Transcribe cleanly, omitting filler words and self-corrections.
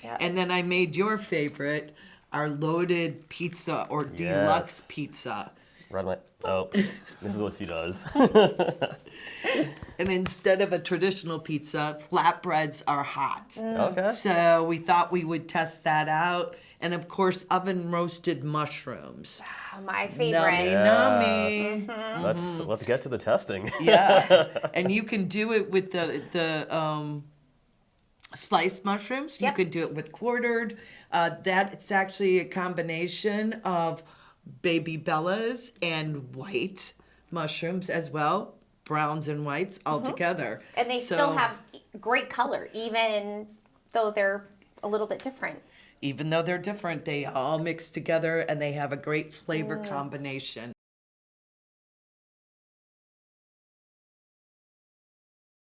Yep. And then I made your favorite, our loaded pizza or deluxe pizza. Run my. Oh, this is what she does. And instead of a traditional pizza, flatbreads are hot. Okay. So we thought we would test that out. And of course, oven roasted mushrooms. My Nummy, favorite. nummy. Let's get to the testing. Yeah. And you can do it with the sliced mushrooms. Yep. You can do it with quartered. It's actually a combination of baby bellas and white mushrooms as well, browns and whites all together. And they still have great color, even though they're a little bit different. Even though they're different, they all mix together and they have a great flavor combination.